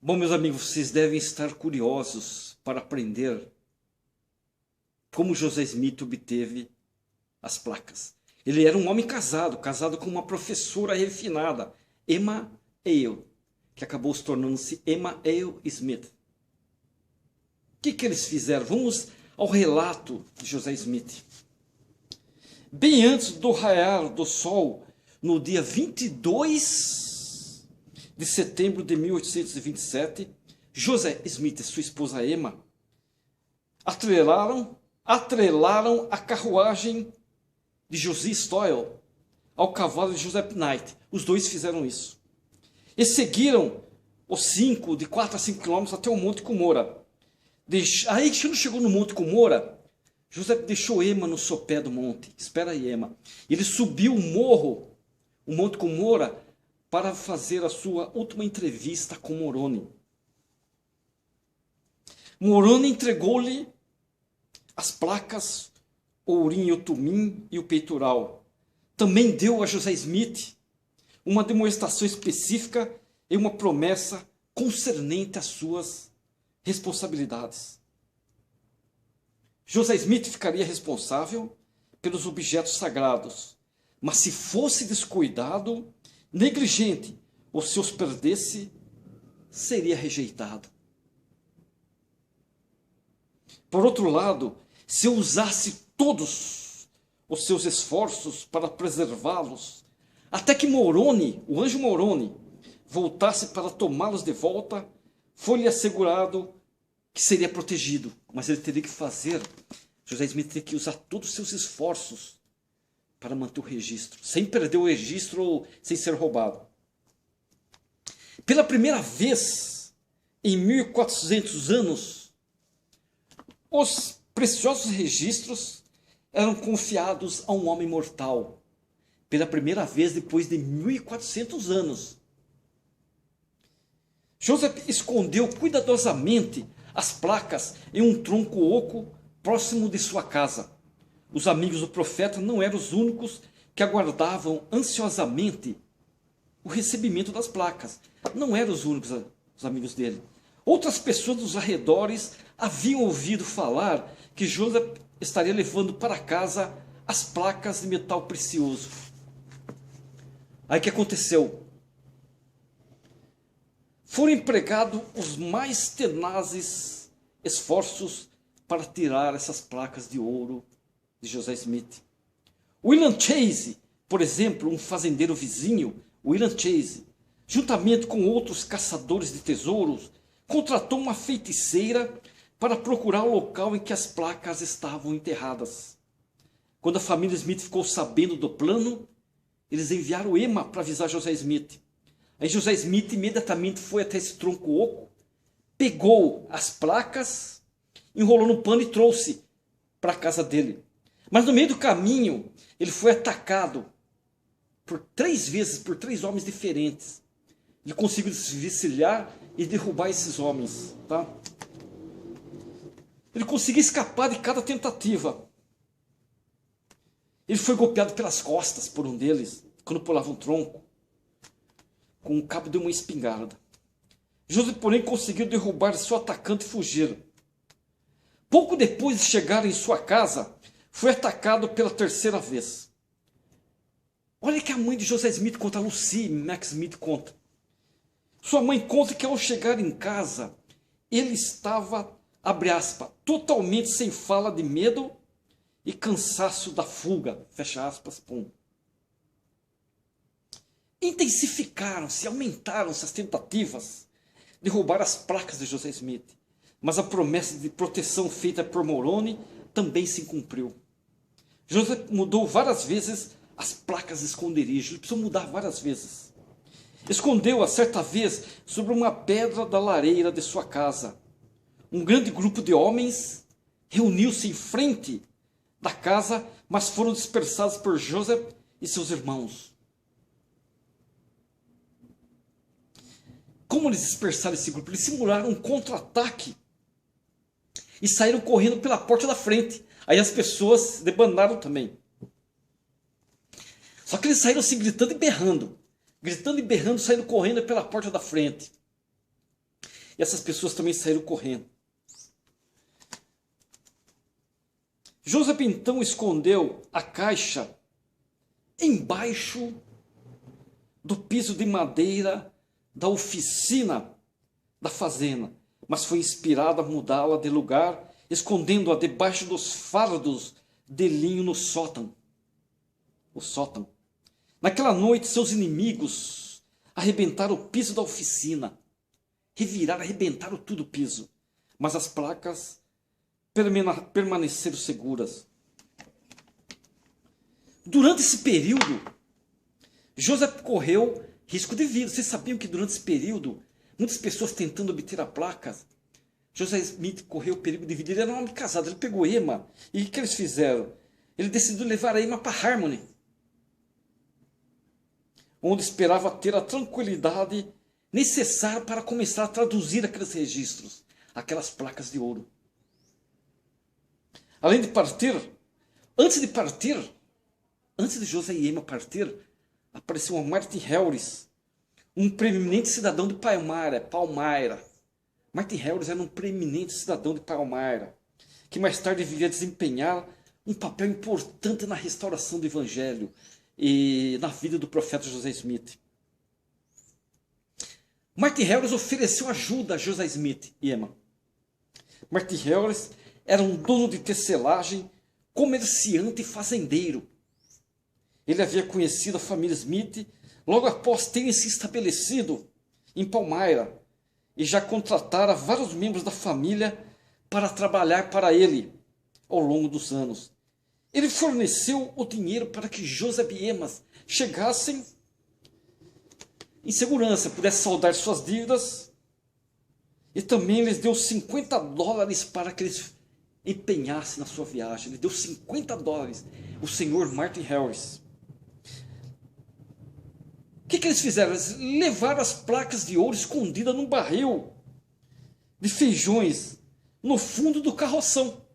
Bom, meus amigos, vocês devem estar curiosos para aprender como José Smith obteve as placas. Ele era um homem casado com uma professora refinada, Emma Ale, que acabou se tornando-se Emma Ale Smith. O que eles fizeram? Vamos ao relato de José Smith. Bem antes do raiar do sol, no dia 22 de setembro de 1827, José Smith e sua esposa Emma atrelaram a carruagem de Josie Stoyle ao cavalo de Joseph Knight. Os dois fizeram isso. E seguiram os 4 a 5 quilômetros até o Monte Cumorah. Aí, quando chegou no Monte Cumorah, José deixou Emma no sopé do monte. Espera aí, Emma. Ele subiu o morro, o Monte Cumorah, para fazer a sua última entrevista com Moroni. Moroni entregou-lhe as placas, o urim, o tumim e o peitoral. Também deu a José Smith uma demonstração específica e uma promessa concernente às suas responsabilidades. José Smith ficaria responsável pelos objetos sagrados, mas se fosse descuidado, negligente ou se os perdesse, seria rejeitado. Por outro lado, se eu usasse todos os seus esforços para preservá-los, até que Moroni, o anjo Moroni, voltasse para tomá-los de volta, foi-lhe assegurado que seria protegido. Mas ele teria que fazer, José Smith teria que usar todos os seus esforços para manter o registro, sem perder o registro ou sem ser roubado. Pela primeira vez em 1400 anos, os preciosos registros eram confiados a um homem mortal. Pela primeira vez depois de 1400 anos. Joseph escondeu cuidadosamente as placas em um tronco oco próximo de sua casa. Os amigos do profeta não eram os únicos que aguardavam ansiosamente o recebimento das placas. Não eram os únicos os amigos dele. Outras pessoas dos arredores haviam ouvido falar que Joseph estaria levando para casa as placas de metal precioso. Aí o que aconteceu? Foram empregados os mais tenazes esforços para tirar essas placas de ouro de José Smith. William Chase, por exemplo, um fazendeiro vizinho, William Chase, juntamente com outros caçadores de tesouros, contratou uma feiticeira para procurar o local em que as placas estavam enterradas. Quando a família Smith ficou sabendo do plano, eles enviaram Emma para avisar José Smith. Aí José Smith imediatamente foi até esse tronco oco, pegou as placas, enrolou no pano e trouxe para a casa dele. Mas no meio do caminho, ele foi atacado por 3 vezes por 3 homens diferentes. Ele conseguiu desvencilhar e derrubar esses homens. Tá? Ele conseguiu escapar de cada tentativa. Ele foi golpeado pelas costas por um deles, quando pulava um tronco, com o cabo de uma espingarda. José, porém, conseguiu derrubar seu atacante e fugir. Pouco depois de chegar em sua casa, foi atacado pela 3ª vez. Olha que a mãe de José Smith conta, Lucy Max Smith conta. Sua mãe conta que ao chegar em casa, ele estava, abre aspas, totalmente sem fala de medo e cansaço da fuga, fecha aspas, pum. Intensificaram-se, aumentaram-se as tentativas de roubar as placas de José Smith, mas a promessa de proteção feita por Moroni também se cumpriu. José mudou várias vezes as placas de esconderijo, ele precisou mudar várias vezes. Escondeu-a certa vez sobre uma pedra da lareira de sua casa. Um grande grupo de homens reuniu-se em frente da casa, mas foram dispersados por José e seus irmãos. Como eles dispersaram esse grupo? Eles simularam um contra-ataque e saíram correndo pela porta da frente. Aí as pessoas se debanaram também. Só que eles saíram assim gritando e berrando, saindo correndo pela porta da frente. E essas pessoas também saíram correndo. José então escondeu a caixa embaixo do piso de madeira da oficina da fazenda, mas foi inspirado a mudá-la de lugar, escondendo-a debaixo dos fardos de linho no sótão. O sótão. Naquela noite, seus inimigos arrebentaram o piso da oficina. Reviraram, arrebentaram tudo o piso. Mas as placas permaneceram seguras. Durante esse período, José correu risco de vida. Vocês sabiam que durante esse período, muitas pessoas tentando obter a placa, José Smith correu o perigo de vida. Ele era um homem casado, ele pegou Emma. E o que eles fizeram? Ele decidiu levar a Emma para Harmony, onde esperava ter a tranquilidade necessária para começar a traduzir aqueles registros, aquelas placas de ouro. Além de partir, antes de José e Emma partir, apareceu uma Martin Harris, um preeminente cidadão de Palmyra. Martin Harris era um preeminente cidadão de Palmyra, que mais tarde viria desempenhar um papel importante na restauração do Evangelho e na vida do profeta José Smith. Martin Harris ofereceu ajuda a José Smith e Emma. Martin Harris era um dono de tecelagem, comerciante e fazendeiro. Ele havia conhecido a família Smith logo após terem se estabelecido em Palmyra e já contratara vários membros da família para trabalhar para ele ao longo dos anos. Ele forneceu o dinheiro para que José e Emma chegassem em segurança, pudessem saldar suas dívidas, e também lhes deu $50 para que eles empenhassem na sua viagem. Ele deu $50, o senhor Martin Harris. O que eles fizeram? Eles levaram as placas de ouro escondidas num barril de feijões no fundo do carroção.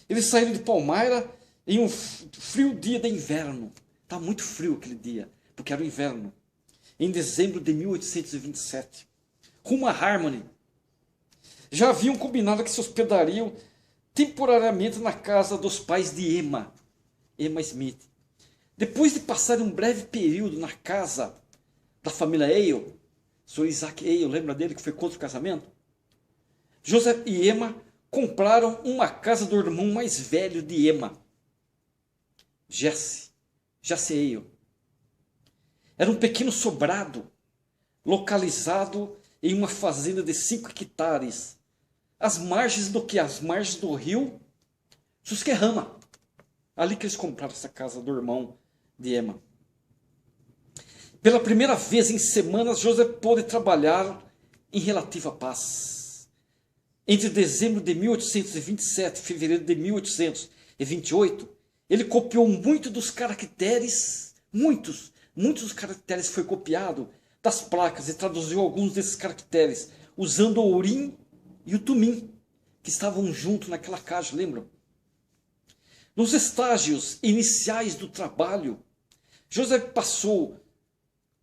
Eles saíram de Palmyra em um frio dia de inverno. Estava muito frio aquele dia, porque era o inverno. Em dezembro de 1827. Rumo a Harmony. Já haviam combinado que se hospedariam temporariamente na casa dos pais de Emma Smith. Depois de passar um breve período na casa da família Ale, Sr. Isaac Ale, lembra dele que foi contra o casamento? José e Emma compraram uma casa do irmão mais velho de Emma, Jesse Ale. Era um pequeno sobrado, localizado em uma fazenda de 5 hectares, às margens do que? Às margens do rio Susquehanna. Ali que eles compraram essa casa do irmão de Emma. Pela primeira vez em semanas, José pôde trabalhar em relativa paz. Entre dezembro de 1827 e fevereiro de 1828, ele copiou muitos dos caracteres, muitos dos caracteres foi copiado das placas e traduziu alguns desses caracteres, usando o urim e o tumim, que estavam juntos naquela caixa, lembram? Nos estágios iniciais do trabalho, José passou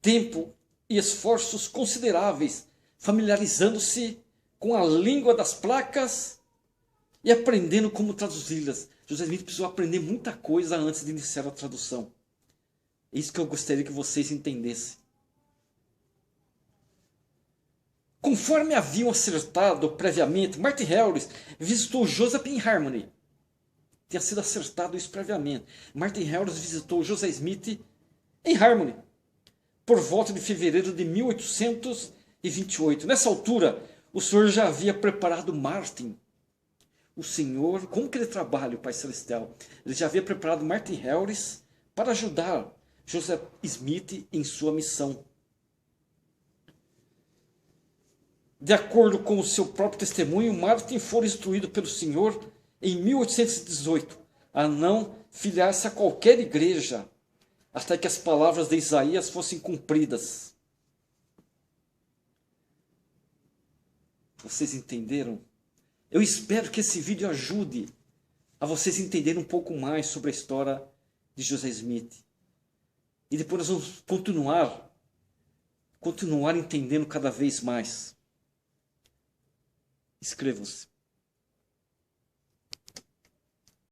tempo e esforços consideráveis familiarizando-se com a língua das placas e aprendendo como traduzi-las. José Smith precisou aprender muita coisa antes de iniciar a tradução. É isso que eu gostaria que vocês entendessem. Conforme haviam acertado previamente, Martin Harris visitou Joseph em Harmony. Tinha sido acertado isso previamente. Martin Harris visitou José Smith em Harmony por volta de fevereiro de 1828. Nessa altura, o Senhor já havia preparado Martin. O Senhor, como que ele trabalha, o Pai Celestial? Ele já havia preparado Martin Harris para ajudar José Smith em sua missão. De acordo com o seu próprio testemunho, Martin foi instruído pelo Senhor em 1818 a não filiar-se a qualquer igreja até que as palavras de Isaías fossem cumpridas. Vocês entenderam? Eu espero que esse vídeo ajude a vocês entenderem um pouco mais sobre a história de José Smith. E depois nós vamos continuar entendendo cada vez mais. Inscrevam-se.